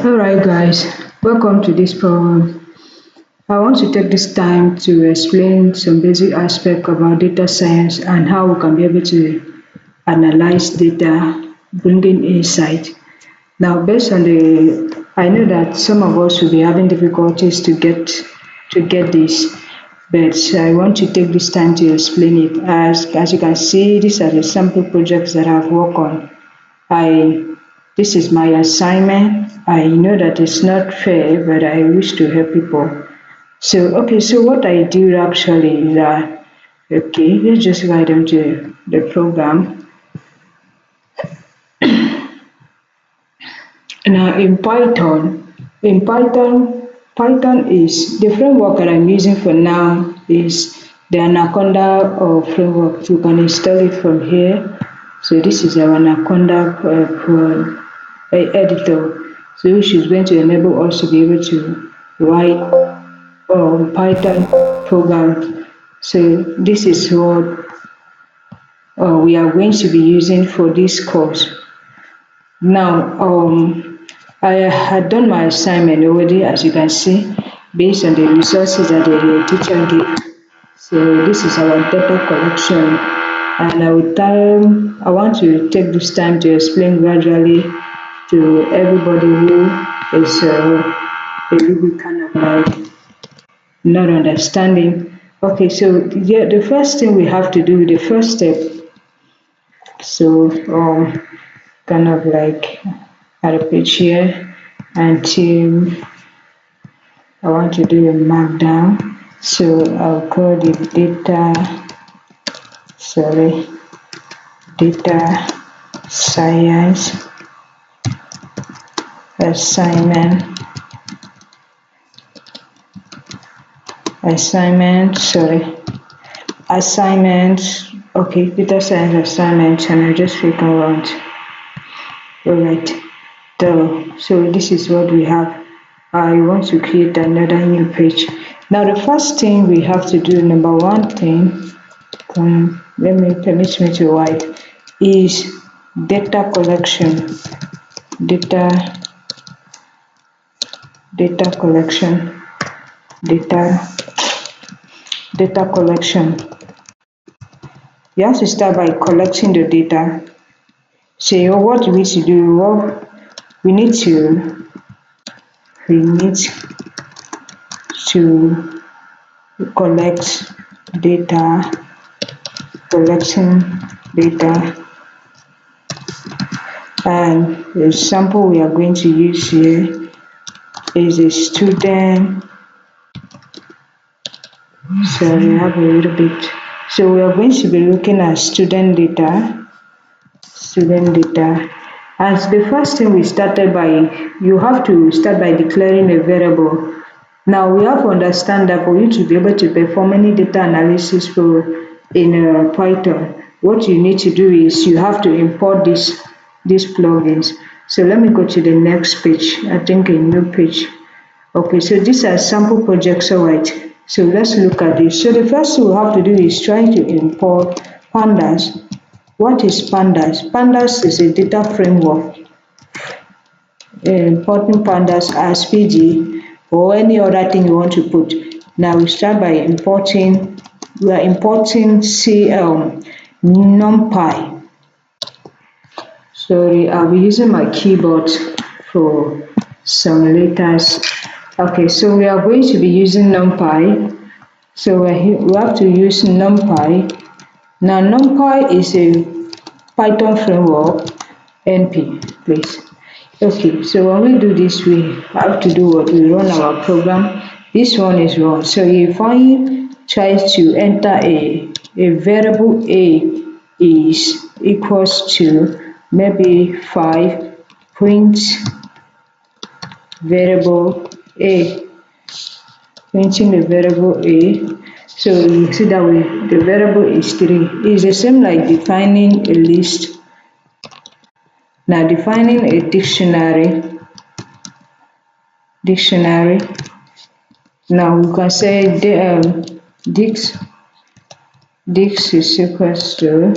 Alright guys, welcome to this program. I want to take this time to explain some basic aspect about data science and how we can be able to analyze data, bringing insight. Now based on I know that some of us will be having difficulties to get this, but I want to take this time to explain it. As you can see, these are the sample projects that I've worked on. I This is my assignment. I know that it's not fair, but I wish to help people. So what I do actually is that let's just write into the program. Now Python is the framework that I'm using for now is the Anaconda framework. You can install it from here. So this is our Anaconda editor. So which is going to enable us to be able to write Python program. So this is what we are going to be using for this course. Now, I had done my assignment already, as you can see, based on the resources that the teacher gave. So this is our data collection, and I want to take this time to explain gradually to everybody who is a little bit kind of like not understanding. Okay, so yeah, the first thing we have to do, the first step. So kind of like add a page here until I want to do a markdown. So I'll call it data science assignment assignment. Okay, data science assignment, and I just click around. Alright, so this is what we have. I want to create another new page. Now the first thing we have to do, number one thing, permit me to write, is data collection. Data collection. Data collection. You have to start by collecting the data. So what do we need to do? Well, we need to collect data, collecting data, and the sample we are going to use here is a student. So we have a little bit. So we are going to be looking at student data. As the first thing we started by, you have to start by declaring a variable. Now we have to understand that for you to be able to perform any data analysis in Python, what you need to do is you have to import these plugins. So let me go to the next page. I think a new page. Okay, so these are sample projects, alright. So let's look at this. So the first thing we have to do is try to import pandas. What is pandas? Pandas is a data framework. Importing pandas as PG or any other thing you want to put. Now we start by importing. We are importing NumPy. Sorry, I'll be using my keyboard for some letters. Okay, so we are going to be using NumPy. So we have to use NumPy. Now NumPy is a Python framework. NP, please. Okay, so when we do this, we have to do what? We run our program. This one is wrong. So if I try to enter a variable A is equals to maybe 5, print variable A, printing the variable A. So you see that the variable is 3. It's the same like defining a list. Now defining a dictionary. Now we can say dix is equals to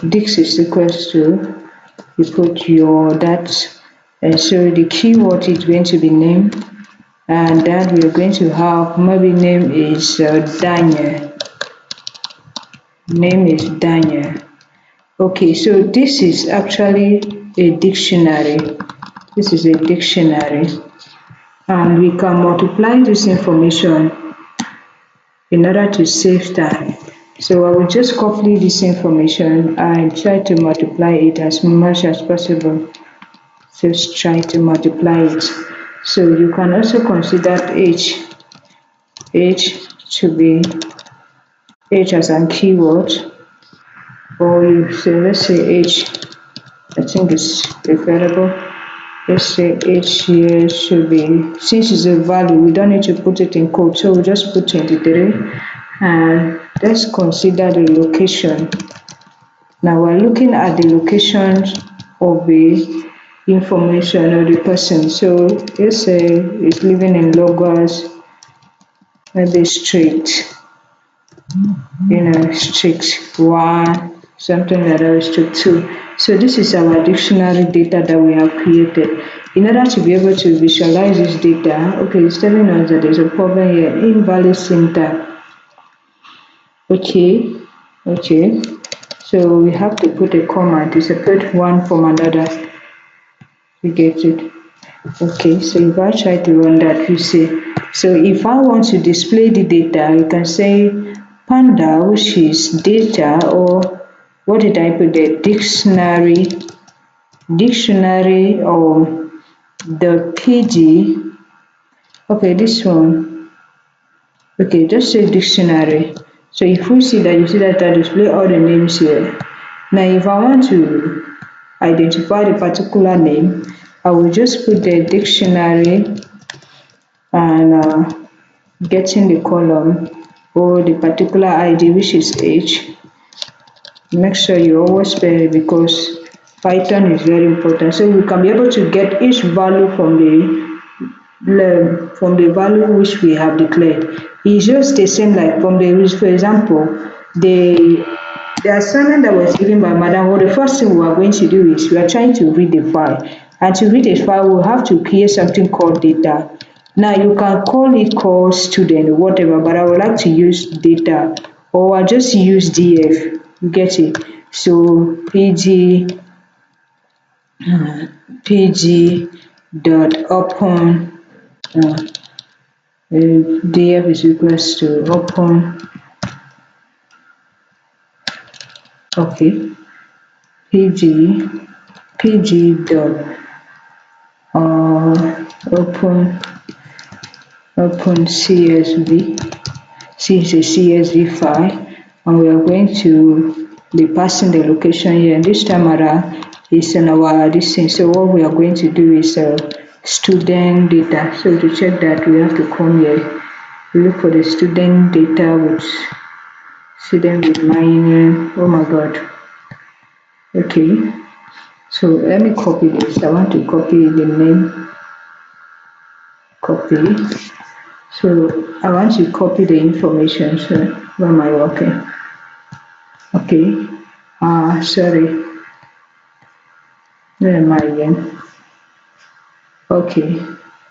dix is equals to you put your that, and so the keyword is going to be name, and then we're going to have maybe name is Daniel. Name is Daniel. Okay, so this is actually a dictionary. This is a dictionary, and we can multiply this information in order to save time. So I will just copy this information and try to multiply it as much as possible. Just try to multiply it. So you can also consider age to be age as a keyword, or you say, let's say age, I think it's preferable. Let's say age here should be, since it's a value, we don't need to put it in code, so we'll just put 23. And let's consider the location. Now we're looking at the location of the information of the person. So let's say it's living in Lagos, maybe street, street 1, something like that, street 2. So this is our dictionary data that we have created. In order to be able to visualize this data, okay, it's telling us that there's a problem here, invalid syntax. Okay, so we have to put a comma to separate one from another. You get it? Okay, so if I try to run that, you see. So if I want to display the data, you can say panda, which is data, or what did I put there? Dictionary, or the PG. Okay, this one. Okay, just say dictionary. So if we see that, you see that I display all the names here. Now if I want to identify the particular name, I will just put the dictionary and getting the column or the particular ID, which is age. Make sure you always spell it because Python is very important. So we can be able to get each value from the value which we have declared. It's just the same like from the, for example, the assignment that was given by Madam, well, the first thing we are going to do is we are trying to read the file. And to read a file, we'll have to create something called data. Now you can call it call student or whatever, but I would like to use data, or I just use df. You get it? So pg dot open df is equals to open. Okay, pg dot open csv. This is a csv file, and we are going to be passing the location here, and this time around is in our this thing. So what we are going to do is student data. So to check that, we have to come here, look for the student data with student with my name. Oh my god. Okay, so let me copy this. I want to copy the name. Copy. So I want to copy the information. So where am I working? Okay. Sorry. Where am I again? Okay.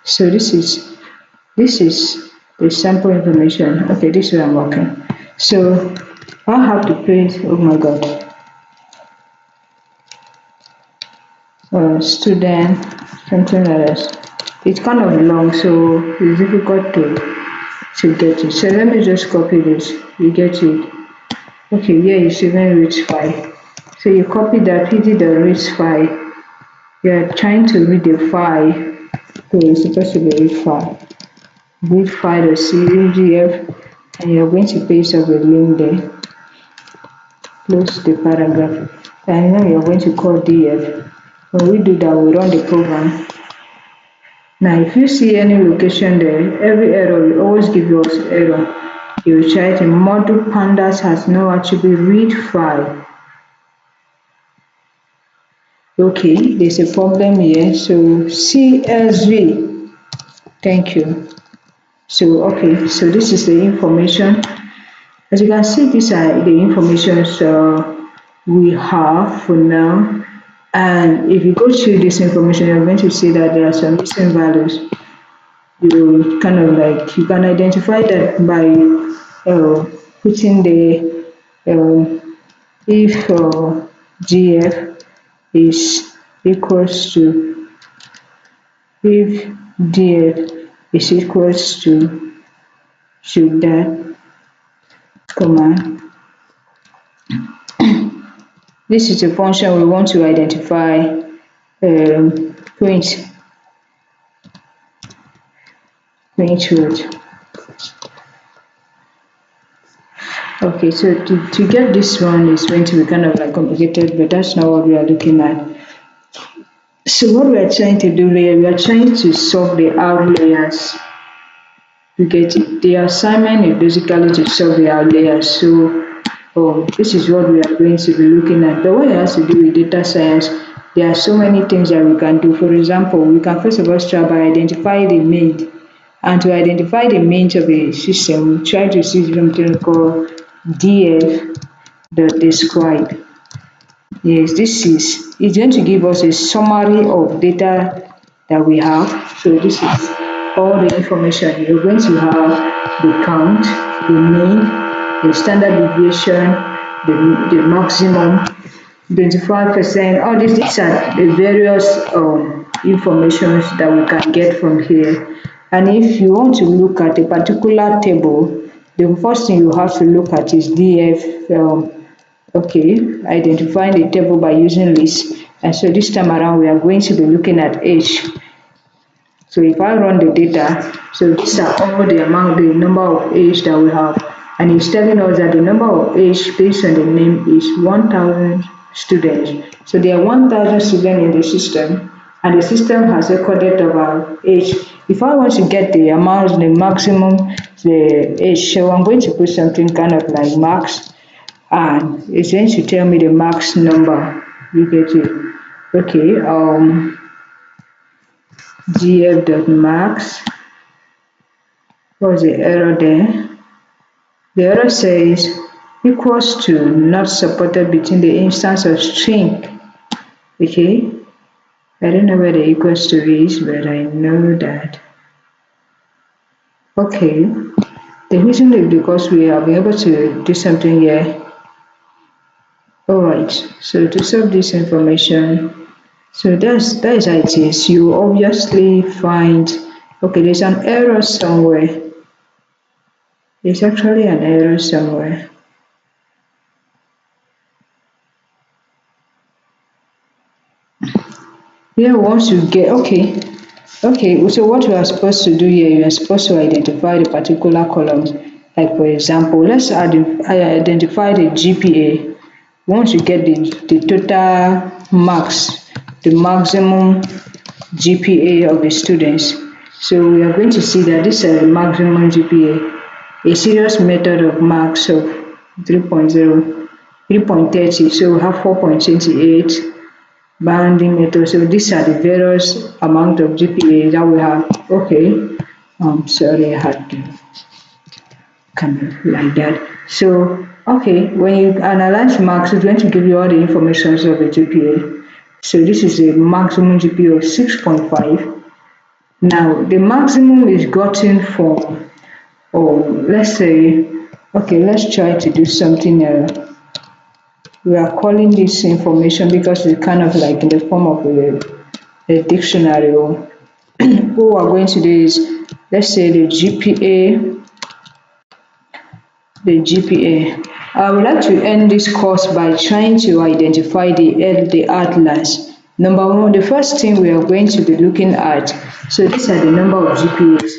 So this is the sample information. Okay, this is where I'm working. So I have to print. Oh my god. Student, something like this. It's kind of long, so it's difficult to get it. So let me just copy this. You get it? Okay, here is even reach file. So you copy that pg the reach file. You are trying to read the file. So it's supposed to be read file. Read file the cgf, and you're going to paste up a link there. Close the paragraph. And now you're going to call df. When we do that, we run the program. Now, if you see any location there, every error will always give you an error. You will try to model pandas has no attribute read file. Okay, there's a problem here. So CSV. Thank you. So okay, so this is the information. As you can see, these are the information we have for now. And if you go through this information, you're going to see that there are some missing values. You kind of like you can identify that by putting the if GF is equals to if DF is equals to that command. This is a function we want to identify print root. Okay, so to get this one is going to be kind of like complicated, but that's not what we are looking at. So what we are trying to do here, we are trying to solve the outliers. You get it. The assignment is basically to solve the outliers. So this is what we are going to be looking at. But when it has to do with data science, there are so many things that we can do. For example, we can first of all start by identifying the mean. And to identify the means of a system, we try to see something called DF dot describe. Yes, this is it's going to give us a summary of data that we have. So this is all the information. You're going to have the count, the mean, the standard deviation, the maximum, 25%. All these are the various informations that we can get from here. And if you want to look at a particular table, the first thing you have to look at is DF. Okay, identifying the table by using list. And so this time around, we are going to be looking at age. So if I run the data, so these are all the number of age that we have. And it's telling us that the number of age based on the name is 1,000 students. So there are 1,000 students in the system, and the system has recorded our age. If I want to get the amount, the maximum, the age, so I'm going to put something kind of like max, and it's going to tell me the max number. You get it? Okay, gf.max. What's the error there? The error says equals to not supported between the instance of string. Okay, I don't know where the equals to is, but I know that. Okay, the reason is because we have been able to do something here. Alright, so to solve this information, so that is how it is. You obviously find, okay, there's an error somewhere. There's actually an error somewhere. Here, once you get, okay, so what you are supposed to do here, you are supposed to identify the particular columns. Like for example, let's identify the GPA. Once you get the total marks, the maximum GPA of the students. So we are going to see that this is a maximum GPA, a serious method of marks of 3.0, 3.30. So we have 4.28 bounding method. So these are the various amount of GPA that we have. Okay, sorry, I had to kind of like that. So okay, when you analyze marks, it's going to give you all the information of the GPA. So this is a maximum GPA of 6.5. Now the maximum is gotten from, let's say, okay, let's try to do something we are calling this information because it's kind of like in the form of a dictionary. What we are going to do is, let's say the GPA. I would like to end this course by trying to identify the outlines. Number one, the first thing we are going to be looking at, so these are the number of GPAs.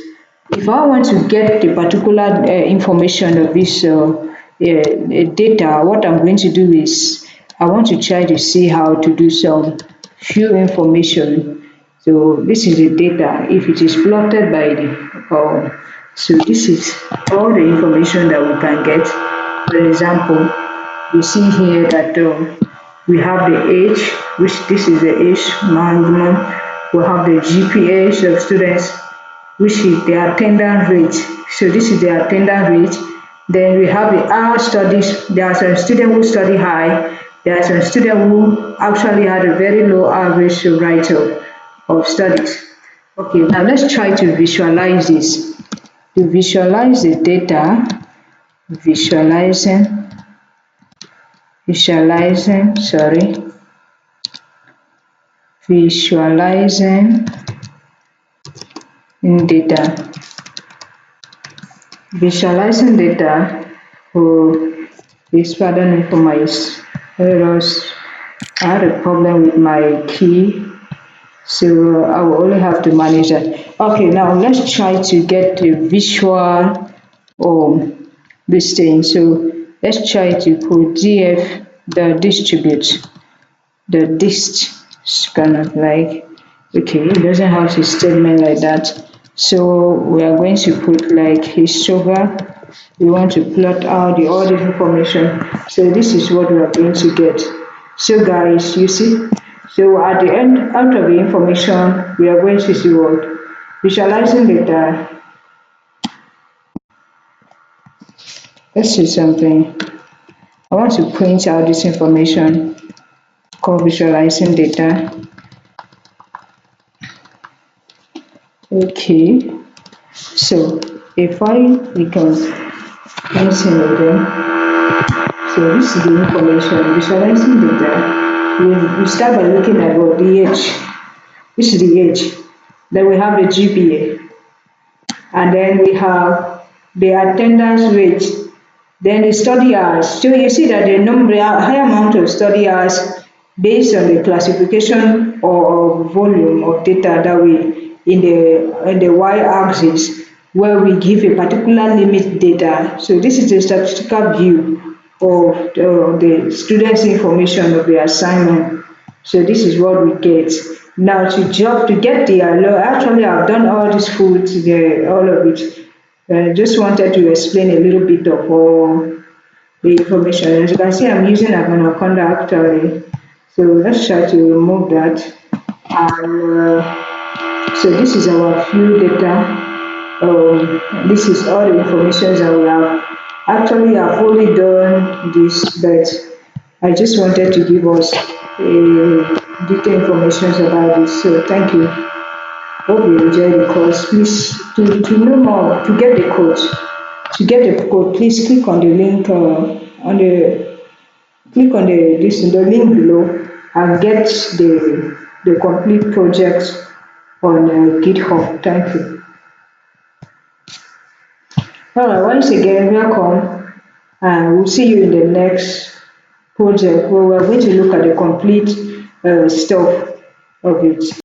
If I want to get the particular information of this data, what I'm going to do is I want to try to see how to do some few information. So this is the data. If it is plotted by so this is all the information that we can get. For example, you see here that we have the age, which this is the age maximum. We have the GPAs of students, which is the attendance rate. So this is the attendance rate. Then we have the hour studies. There are some students who study high, There are some students who actually had a very low average rate of studies. Okay, now let's try to visualize this. To visualize the data, visualizing, sorry, visualizing data. Visualizing data for this, pardon me for my errors. I had a problem with my key, so I will only have to manage that. Okay, now let's try to get the visual this thing. So let's try to put df the distribute, the dist is kind of like, okay, it doesn't have a statement like that. So we are going to put like histogram. We want to plot out all the information. So this is what we are going to get. So guys, you see, so at the end, out of the information, we are going to see what? Visualizing data. Let's see something. I want to print out this information called visualizing data. Okay, so if I become print again, so this is the information, visualizing data. We start by looking at what the age. This is the age. Then we have the GPA. And then we have the attendance rate. Then the study hours. So you see that the number, high amount of study hours based on the classification or volume of data that we in the y-axis, where we give a particular limit data. So this is a statistical view of the students' information of the assignment. So this is what we get. Now to get the actually I've done all this food, all of it. I just wanted to explain a little bit of all the information. As you can see, I'm using Anaconda actually. So let's try to remove that. And so this is our few data. This is all the information that we have. Actually, I've only done this, but I just wanted to give us detailed information about this. So thank you. Hope you enjoy the course. Please, to know more, to get the code, please click on the link click on the link below and get the complete project on GitHub. Thank you. All right, once again, welcome, and we'll see you in the next project where we're going to look at the complete stuff of it.